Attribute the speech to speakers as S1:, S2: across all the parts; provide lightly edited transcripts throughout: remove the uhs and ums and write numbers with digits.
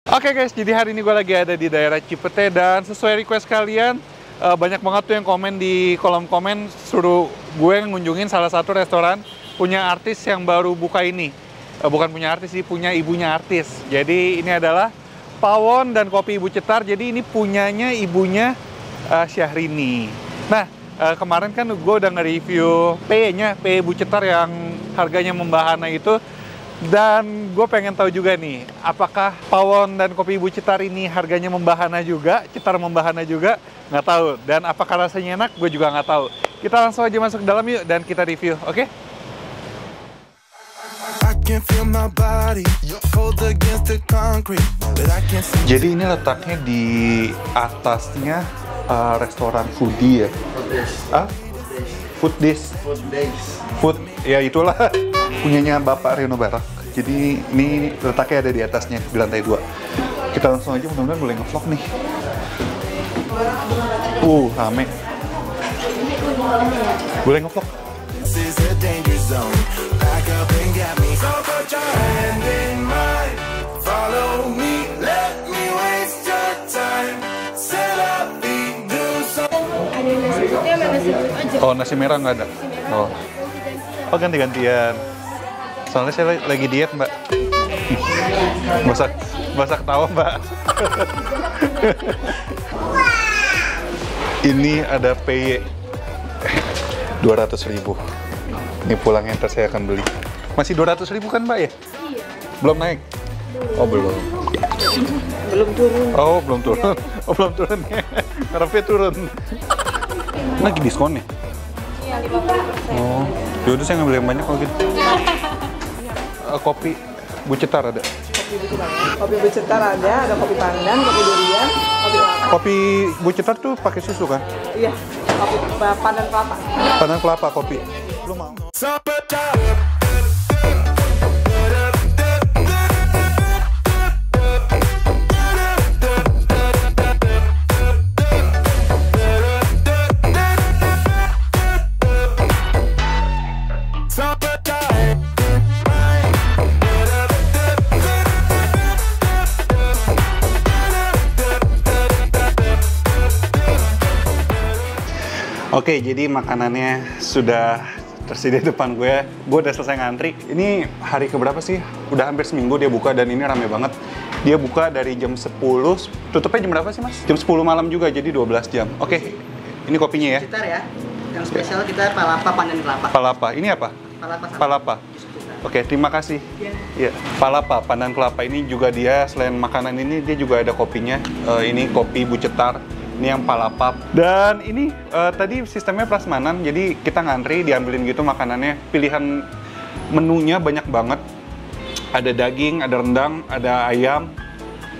S1: Oke guys, jadi hari ini gue lagi ada di daerah Cipete dan sesuai request kalian, banyak banget tuh yang komen di kolom komen suruh gue ngunjungin salah satu restoran punya artis yang baru buka ini. Bukan punya artis sih, punya ibunya artis. Jadi ini adalah Pawon dan Kopi Ibu Cetar. Jadi ini punyanya ibunya Syahrini. Nah, kemarin kan gue udah nge-review P-nya, P Ibu Cetar yang harganya membahana itu. Dan gue pengen tahu juga nih, apakah Pawon dan Kopi Ibu Cetar ini harganya membahana juga, Cetar membahana juga, nggak tahu. Dan apakah rasanya enak, gue juga nggak tahu. Kita langsung aja masuk ke dalam yuk dan kita review, oke? Jadi ini letaknya di atasnya restoran foodie ya? Food Days. Food, ya itulah. Punyanya Bapak Reno Barak. Jadi ini letaknya ada di atasnya, di lantai 2. Kita langsung aja, mudah-mudahan boleh nge-vlog nih. Rame. Boleh nge-vlog. Oh, nasi merah nggak ada? Oh, ganti-gantian. Soalnya saya lagi diet, Mbak. Nggak usah ketawa, Mbak. Ini ada PY 200.000. Ini pulangnya ntar saya akan beli. Masih 200.000 kan, Mbak ya? Iya. Belum naik? Oh, belum.
S2: Belum turun.
S1: Oh, belum turun. Oh, belum turun ya. Ngarepnya turun. Lagi diskon nih?
S2: Iya, 50%.
S1: Oh, yaudah saya ngambil yang banyak kalau gitu. Kopi Bu Cetar ada?
S2: Kopi Bu Cetar ada kopi pandan, kopi durian, kopi kelapa.
S1: Kopi Bu Cetar tuh pakai susu kan?
S2: Iya, kopi pandan kelapa.
S1: Pandan kelapa kopi. Lu mau? Oke, jadi makanannya sudah tersedia di depan gue. Gue udah selesai ngantri. Ini hari keberapa sih? Udah hampir seminggu dia buka dan ini rame banget. Dia buka dari jam 10, tutupnya jam berapa sih, Mas? Jam 10 malam juga, jadi 12 jam. Oke, ini kopinya ya?
S3: Cetar ya. Yang spesial kita palapa pandan kelapa.
S1: Palapa. Ini apa?
S3: Palapa.
S1: Palapa. Oke, terima kasih. Iya. Palapa, pandan kelapa. Ini juga dia, selain makanan ini, dia juga ada kopinya. Ini kopi Bu Cetar. Ini yang palapa. Dan ini tadi sistemnya prasmanan, jadi kita ngantri, diambilin gitu makanannya. Pilihan menunya banyak banget. Ada daging, ada rendang, ada ayam.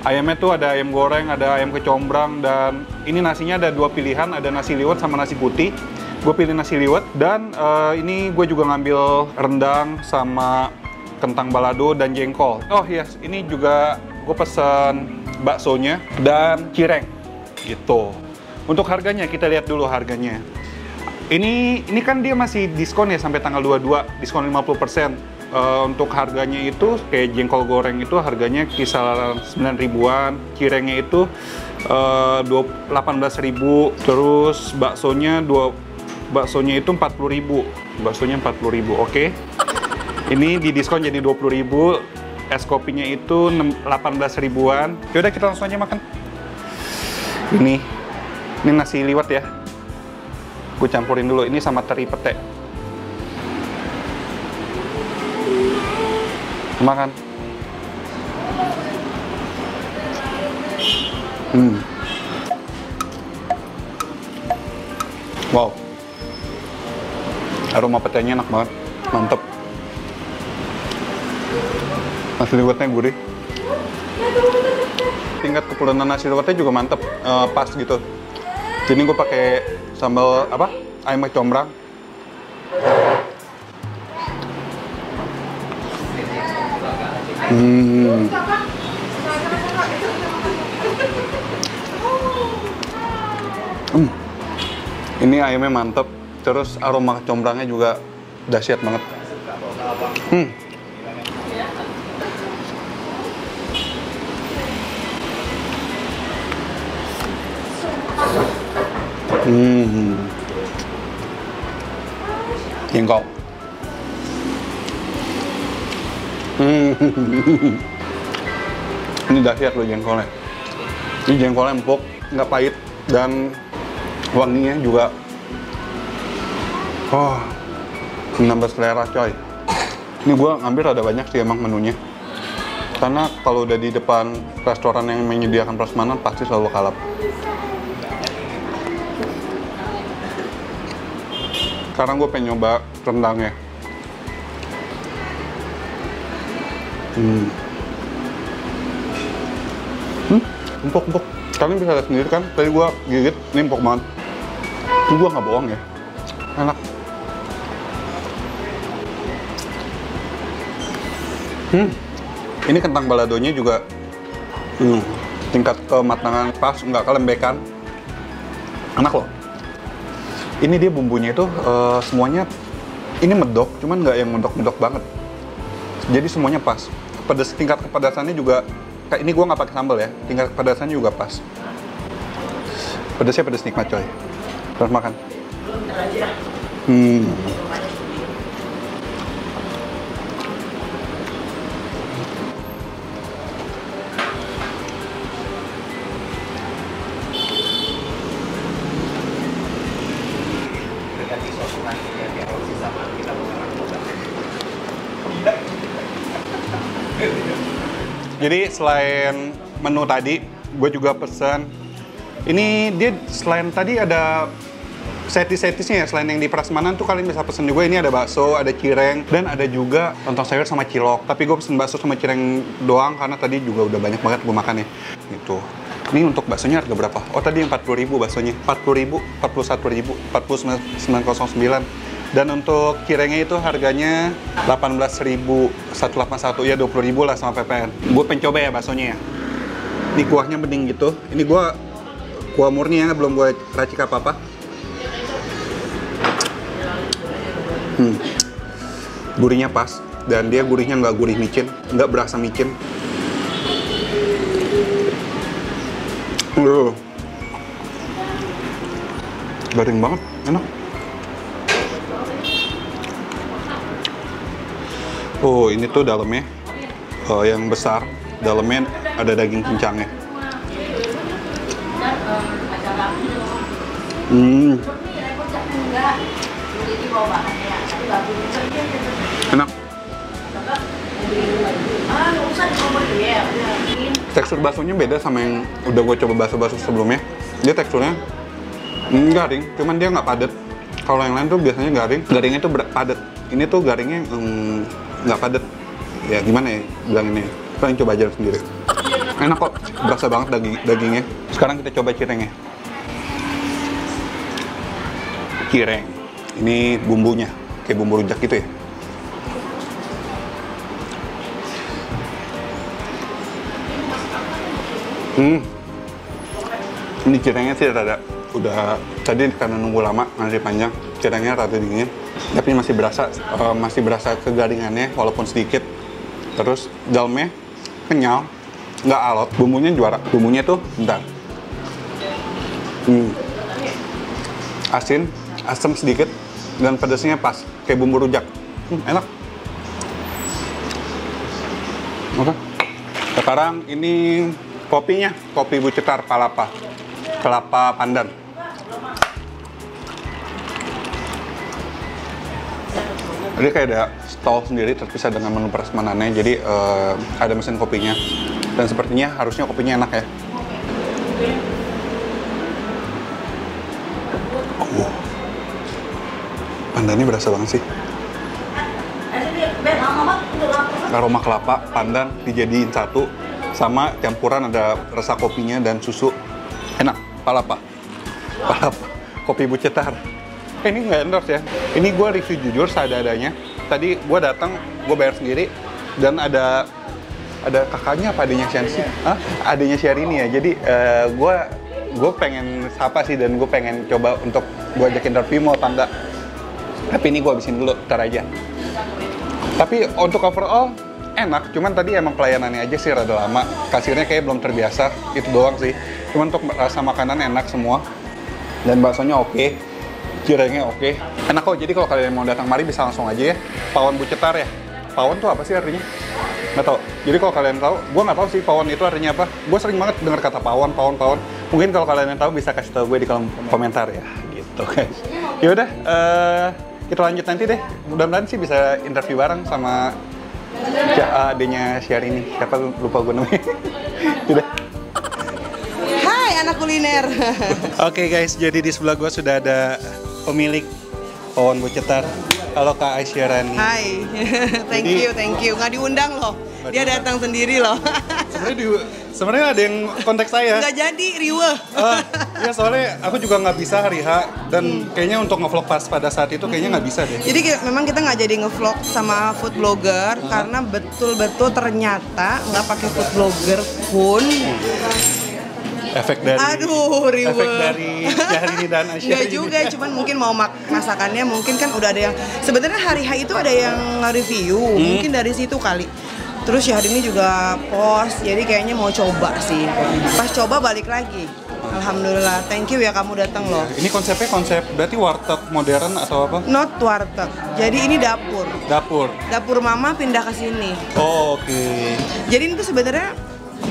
S1: Ayamnya tuh ada ayam goreng, ada ayam kecombrang, dan ini nasinya ada 2 pilihan, ada nasi liwet sama nasi putih. Gue pilih nasi liwet, dan ini gue juga ngambil rendang sama kentang balado dan jengkol. Oh iya, ini juga gue pesen baksonya dan cireng. Gitu. Untuk harganya, kita lihat dulu harganya. Ini kan dia masih diskon ya sampai tanggal 22, diskon 50%. Untuk harganya itu kayak jengkol goreng itu harganya kisaran 9 ribuan, cirengnya itu 18.000, terus baksonya itu 40.000. Baksonya 40.000. Oke. Ini di diskon jadi 20.000. Es kopinya itu 18 ribuan. Yaudah, kita langsung aja makan. Ini nasi liwet ya. Gue campurin dulu ini sama teri pete. Makan. Wow. Aroma petenya enak banget. Mantep. Nasi liwetnya gurih. Tingkat kepuluhan nasi liwetnya juga mantep, pas gitu. Jadi gue pakai sambal ayam kecombrang. Ini ayamnya mantep, terus aroma kecombrangnya juga dahsyat banget. Jengkol. Ini dahsyat loh jengkolnya. Ini jengkolnya empuk, nggak pahit, dan wanginya juga menambah selera coy. Ini gue ngambil ada banyak sih emang menunya. Karena kalau udah di depan restoran yang menyediakan prasmanan pasti selalu kalap. Sekarang gue pengen nyoba rendangnya. Empuk. Kalian bisa lihat sendiri kan, tadi gue gigit, ini empuk banget. Ini gue nggak bohong ya, enak. Ini kentang baladonya juga tingkat kematangan pas, nggak kelembekan. Enak loh. Ini dia bumbunya itu semuanya ini medok, cuman nggak yang medok-medok banget. Jadi semuanya pas. Tingkat kepedasannya juga kayak ini gue nggak pakai sambal ya. Tingkat kepedasannya juga pas. Pedasnya pedas nikmat coy. Terus makan. Jadi selain menu tadi, gue juga pesen. Ini dia selain tadi ada setis-setisnya ya, selain yang di prasmanan tuh kalian bisa pesen juga. Ini ada bakso, ada cireng, dan ada juga lontong sayur sama cilok. Tapi gue pesen bakso sama cireng doang karena tadi juga udah banyak banget gue makan ya. Gitu. Ini untuk baksonya harga berapa? Oh tadi yang 40.000 baksonya. 40.000, 41.000, 49.909. Dan untuk cirengnya itu harganya 18.181, ya 20.000 lah sama PPN. Gue pengen coba ya baksonya ya. Ini kuahnya bening gitu. Ini kuah murni ya, belum gue racik apa-apa. Gurihnya pas, dan dia gurihnya nggak gurih micin, nggak berasa micin. Garing banget, enak. Oh, ini tuh dalamnya yang besar, dalamnya ada daging cincangnya. Enak. Tekstur baksonya beda sama yang udah gue coba bakso-bakso sebelumnya. Dia teksturnya garing, cuman dia nggak padat. Kalau yang lain tuh biasanya garing, garingnya tuh padat. Ini tuh garingnya nggak padat. Ya gimana ya bilanginnya? Kalian coba aja sendiri. Enak kok, berasa banget dagingnya. Sekarang kita coba cirengnya. Cireng. Ini bumbunya, kayak bumbu rujak gitu ya. Ini cirengnya sih rada, udah tadi karena nunggu lama, ngantri panjang, cirengnya rada dingin. Tapi masih berasa kegaringannya walaupun sedikit. Terus dalamnya kenyal, nggak alot. Bumbunya juara. Bumbunya tuh bentar. Asam sedikit, dan pedasnya pas, kayak bumbu rujak. Enak. Oke. Sekarang ini kopinya, kopi Bucetar Palapa, kelapa pandan. Jadi kayak ada stall sendiri terpisah dengan menu prasmanannya. Jadi ada mesin kopinya, dan sepertinya harusnya kopinya enak ya. Pandannya berasa banget sih. Aroma kelapa, pandan dijadiin satu, sama campuran ada rasa kopinya dan susu. Enak, palapa. Kopi Bucetar. Ini nggak endorse ya. Ini gue review jujur seadanya. Tadi gue datang, gue bayar sendiri, dan ada kakaknya apa adanya Shansi? Adanya Syahrini ya. Jadi gue pengen sapa sih, dan gue pengen coba untuk gue ajak interview mau apa enggak. Tapi ini gue habisin dulu, ntar aja. Tapi untuk overall enak, cuman tadi emang pelayanannya aja sih rada lama. Kasirnya kayak belum terbiasa, itu doang sih. Cuman untuk rasa makanan enak semua. Dan baksonya oke, cirengnya oke, enak kok. Jadi kalau kalian mau datang mari bisa langsung aja ya. Pawon Bucetar ya. Pawon tuh apa sih artinya? Nggak tahu. Jadi kalau kalian tahu, gue nggak tahu sih pawon itu artinya apa. Gue sering banget dengar kata pawon. Mungkin kalau kalian yang tahu bisa kasih tahu gue di kolom komentar ya, gitu guys. Yaudah, kita lanjut nanti deh. Mudah-mudahan sih bisa interview bareng sama adenya Syahrini. Siapa lupa gue namanya. Udah.
S2: Hai anak kuliner.
S1: Oke guys, jadi di sebelah gue sudah ada pemilik Pawon Bucetar. Halo Kak Aisyarani.
S2: Hai. Thank you. Nggak diundang loh. Dia datang sendiri loh.
S1: Sebenarnya ada yang kontak saya.
S2: Nggak jadi, riweh.
S1: Ya soalnya aku juga nggak bisa hari H dan kayaknya untuk ngevlog pas pada saat itu kayaknya nggak bisa deh.
S2: Jadi memang kita nggak jadi ngevlog sama food blogger karena betul-betul ternyata nggak pakai food blogger pun.
S1: Efek dari
S2: riweh.
S1: Efek dari Syahrini dan Aisyah.
S2: Nggak juga, cuman mungkin mau masakannya mungkin kan udah ada yang sebenarnya hari H itu ada yang nge-review, mungkin dari situ kali. Terus Syahrini juga post, jadi kayaknya mau coba sih. Pas coba balik lagi. Alhamdulillah, thank you ya kamu datang loh.
S1: Ini konsepnya berarti warteg modern atau apa?
S2: Not warteg, jadi ini dapur. Dapur mama pindah ke sini.
S1: Oh, oke.
S2: Jadi ini tuh sebenarnya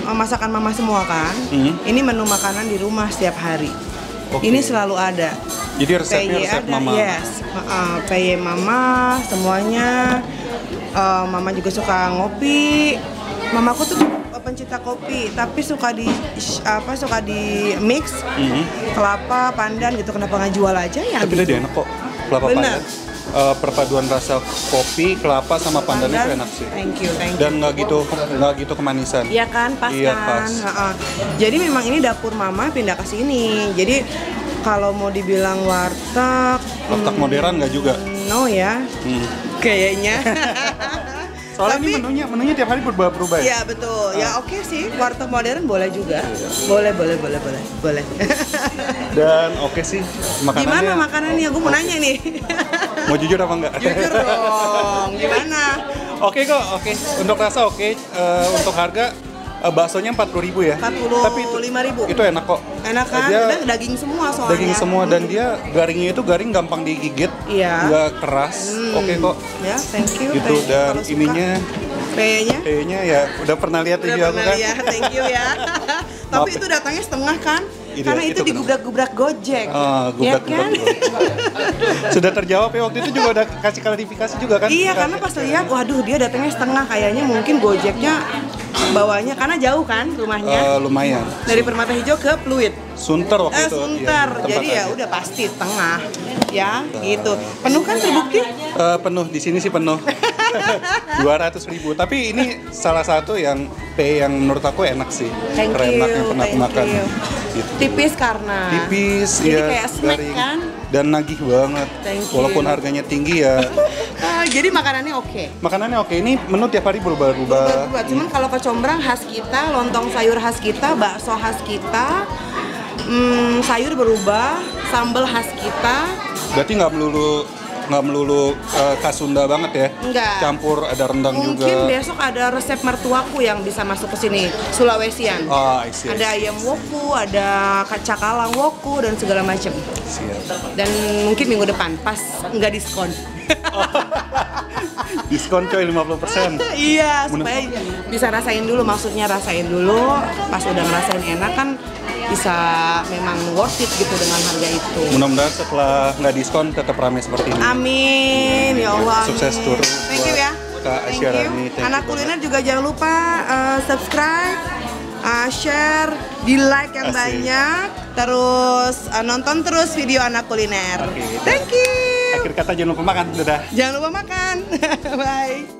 S2: masakan mama semua kan. Ini menu makanan di rumah setiap hari. Ini selalu ada.
S1: Jadi resepnya resep mama.
S2: Yes, PY mama semuanya. Mama juga suka ngopi. Mamaku tuh pencinta kopi, tapi suka di mix kelapa, pandan gitu. Kenapa nggak jual aja ya?
S1: Tapi
S2: gitu.
S1: dia enak kok kelapa pandan. Perpaduan rasa kopi, kelapa sama pandan itu enak sih.
S2: Thank you.
S1: Dan nggak gitu kemanisan.
S2: Iya kan, pas
S1: iya,
S2: kan.
S1: Pas.
S2: Jadi memang ini dapur mama pindah ke sini. Jadi kalau mau dibilang warteg
S1: modern nggak juga?
S2: No ya. Kayaknya.
S1: Soalnya ini menunya tiap hari berubah-ubah ya?
S2: Iya betul, ya oke sih, warteg modern boleh juga. Boleh.
S1: Dan oke sih, makanannya.
S2: Gimana makanannya? Gue mau nanya nih.
S1: Mau jujur apa enggak?
S2: Jujur dong, gimana?
S1: Oke kok, oke. Untuk rasa oke, untuk harga baksonya 40.000 ya.
S2: 45.000.
S1: Itu enak kok.
S2: Enak kan? Udah daging semua soalnya.
S1: Daging semua dan dia garingnya itu garing gampang digigit.
S2: Iya.
S1: Nggak keras. Oke kok.
S2: Ya, thank you.
S1: Gitu dan ininya
S2: P-nya
S1: ya udah pernah lihat juga aku kan.
S2: Ya, thank you ya. Tapi itu datangnya setengah kan? Karena itu digubrak-gubrak Gojek.
S1: Gubrak kan? Sudah terjawab ya, waktu itu juga udah kasih klarifikasi juga kan?
S2: Iya, karena pas lihat, waduh dia datangnya setengah, kayaknya mungkin Gojeknya bawanya karena jauh kan rumahnya.
S1: Lumayan.
S2: Dari Permata Hijau ke Pluit.
S1: Sunter waktu itu.
S2: Sunter. Ya, jadi ya udah pasti setengah. Ya, gitu. Penuh kan terbukti?
S1: Penuh, di sini sih penuh. 200.000. Tapi ini salah satu yang menurut aku enak sih. Terenak yang pernah aku makan. Gitu.
S2: Tipis karena.
S1: Jadi
S2: ya. Kayak snack kan?
S1: Dan nagih banget. Walaupun harganya tinggi ya.
S2: Jadi makanannya oke.
S1: Makanannya oke. Ini menu tiap hari berubah-ubah.
S2: Cuman kalau kecombrang khas kita, lontong sayur khas kita, bakso khas kita, sayur berubah, sambal khas kita.
S1: Berarti nggak melulu khas Sunda banget ya?
S2: Enggak.
S1: Campur ada rendang
S2: mungkin
S1: juga.
S2: Mungkin besok ada resep mertuaku yang bisa masuk ke sini, Sulawesian.
S1: I see.
S2: Ada ayam woku, ada cakalang woku dan segala macam.
S1: Siap.
S2: Dan mungkin minggu depan pas nggak diskon.
S1: Diskon coy 50%.
S2: Iya, supaya bisa rasain dulu, maksudnya rasain dulu. Pas udah ngerasain enak kan bisa memang worth it gitu dengan harga itu.
S1: Mudah-mudahan setelah nggak diskon tetap ramai seperti ini.
S2: Amin, ya Allah.
S1: Sukses terus.
S2: Thank you ya.
S1: Kak Aisyarani.
S2: Anak kuliner juga jangan lupa subscribe, share, di like yang banyak, terus nonton terus video Anak Kuliner. Thank you.
S1: Akhir kata jangan lupa makan, dadah.
S2: Jangan lupa makan. Bye.